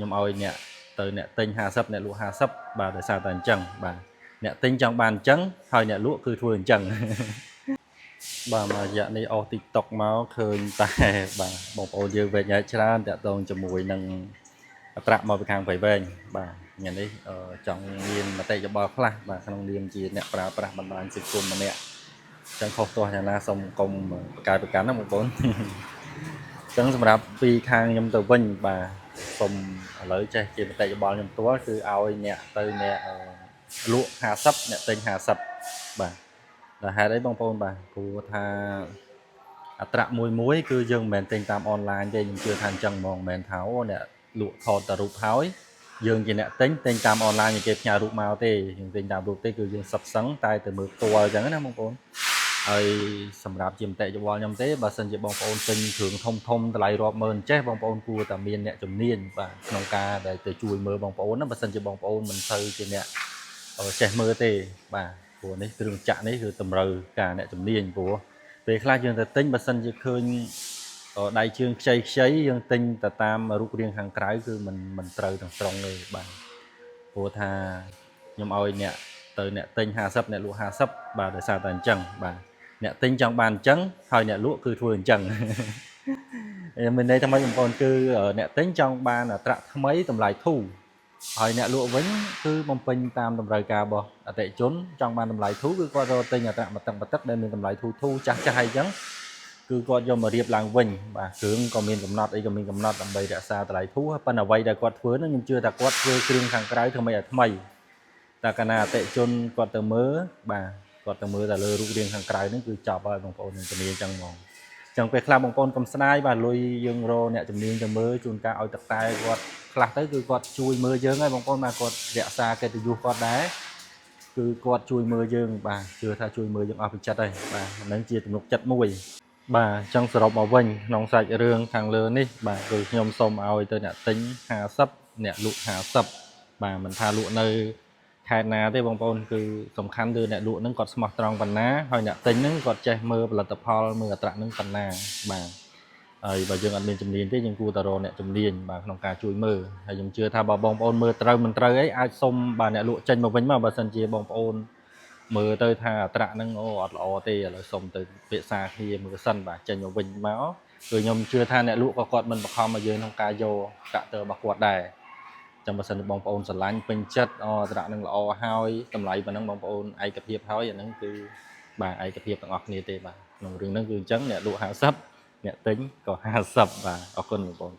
ខ្ញុំឲ្យអ្នកទៅអ្នកទិញ50អ្នកលក់50បាទដោយសារតែអញ្ចឹងបាទអ្នកទិញចង់បានអញ្ចឹងហើយអ្នកលក់គឺធ្វើអញ្ចឹងបាទមករយៈនេះអស់ TikTok មកឃើញតែបាទបងប្អូនយើងវែងញ៉ៃច្រើនតាក់ទងជាមួយនឹងអត្រាក់មកពីខាងប្រៃវែងបាទថ្ងៃនេះចង់មានមតិយោបល់ខ្លះបាទក្នុងនាមជាអ្នកប្រើប្រាស់បណ្ដាញសង្គមម្នាក់ចឹងខុសទោះយ៉ាងណាសូមកុំប្រកែកប្រកាន់ណាបងប្អូនចឹងសម្រាប់ពីខាងខ្ញុំទៅវិញបាទសូមឥឡូវចេះជាមតិយោបល់ខ្ញុំផ្ទាល់គឺឲ្យអ្នកទៅអ្នកលក់50អ្នកទិញ50បាទដែលហេតុអីបងប្អូនបាទព្រោះថាអត្រាមួយគឺយើងមិនមែនទិញតាមអនឡាញទេខ្ញុំជឿថាអញ្ចឹងហ្មងមិនមែនថាអូអ្នកលក់ថតតែរូបហើយយើងជាអ្នកទិញតាមអនឡាញគេផ្ញើរូបមកទេយើងទិញតាមរូបទេគឺយើងសុទ្ធសឹងតែទៅមើលផ្ទាល់អញ្ចឹងណាបងប្អូនហើយសម្រាប់ជាមតិយោបល់ខ្ញុំទេបើសិនជាបងប្អូនទិញគ្រឿងធំតម្លៃរាប់ម៉ឺនចេះបងប្អូនគួរតែមានអ្នកជំនាញបាទក្នុងការដែលទៅជួយមើលបងប្អូនណាបើសិនជាបងប្អូនមិនសូវជាអ្នកចេះមើលទេបាទព្រោះនេះគ្រឿងចាក់នេះគឺតម្រូវការអ្នកជំនាញព្រោះពេលខ្លះយើងទៅទិញបើសិនជាឃើញដៃជើងខ្ចីយើងទិញទៅតាមរូបរាងខាងក្រៅគឺមិនត្រូវទាំងស្រុងទេបាទព្រោះថាខ្ញុំឲ្យអ្នកទៅអ្នកទិញ50អ្នកលក់50បាទដោយសារតែអញ្ចឹងបាទអ្នកទិញចង់បានអញ្ចឹងហើយអ្នកលក់គឺធ្វើអញ្ចឹងមានន័យថាម៉េចបងប្អូនគឺអ្នកទិញចង់បានអត្រាថ្មីតម្លៃធូរហើយអ្នកលក់វិញគឺបំពេញតាមតម្រូវការរបស់អតិថិជនចង់បានតម្លៃធូរគឺគាត់រកទិញអត្រាមួយទឹកដែលមានតម្លៃធូរចាស់អីចឹងគឺគាត់យកមករៀបឡើងវិញបាទគ្រឿងក៏មានកំណត់អីក៏មានកំណត់ដើម្បីរក្សាតម្លៃធូរប៉ុន្តែអ្វីដែលគាត់ធ្វើនោះខ្ញុំជឿថាគាត់ធ្វើគ្រឿងខាងក្រៅធ្វើមិនឲ្យថ្មីតែកាលណាអតិថិជនគាត់ទៅមើលបាទគាត់ទៅមើលតែលើរូបរាងខាងក្រៅហ្នឹងគឺចប់ហើយបងប្អូនជំនាញអញ្ចឹងហ្មងអញ្ចឹងពេលខ្លះបងប្អូនកុំស្ដាយបាទលុយយើងរកអ្នកជំនាញទៅមើលជួនកាលឲ្យទឹកតែគាត់ខ្លះទៅគឺគាត់ជួយមើលយើងហើយបងប្អូនបាទគាត់រក្សាកិត្តិយសគាត់ដែរគឺគាត់ជួយមើលយើងបាទជឿថាជួយមើលយើងអស់ពីចិត្តហើយបាទហ្នឹងជាទំនុកចិត្តមួយបាទអញ្ចឹងសរុបមកវិញក្នុងសាច់រឿងខាងលើនេះបាទគឺខ្ញុំសូមឲ្យទៅអ្នកទិញ50អ្នកលក់50បាទមិនថាលក់នៅខេត្តណាទេបងប្អូនគឺសំខាន់គឺអ្នកលក់ហ្នឹងគាត់ស្មោះត្រង់ប៉ុណ្ណាហើយអ្នកទិញហ្នឹងគាត់ចេះមើលផលិតផលមើលអត្រាហ្នឹងប៉ុណ្ណាបាទហើយបើយើងអត់មានជំនាញទេយើងគួរតែរកអ្នកជំនាញបាទក្នុងការជួយមើលហើយខ្ញុំជឿថាបើបងប្អូនមើលត្រូវមិនត្រូវអីអាចសុំបាទអ្នកលក់ចេញមកវិញមកបើសិនជាបងប្អូនមើលទៅថាអត្រាហ្នឹងអូអត់ល្អទេឥឡូវសុំទៅពិសាគ្នាមើលសិនបាទចេញមកវិញមកគឺខ្ញុំជឿថាអ្នកលក់ក៏គាត់មិនបង្ខំឲ្យយើងក្នុងការយកកាក់ទ័ររបស់គាត់ដែរចាំបើសិនជាបងប្អូនស្រឡាញ់ពេញចិត្តអត្រាហ្នឹងល្អហើយតម្លៃប៉ុណ្ណឹងបងប្អូនឯកភាពហើយអាហ្នឹងគឺបាទឯកភាពទាំងអស់គ្នាទេបាទក្នុងរឿងហ្នឹងគឺអញ្ចឹងអ្នកលក់50អ្នកទិញក៏50បាទអរគុណបងប្អូន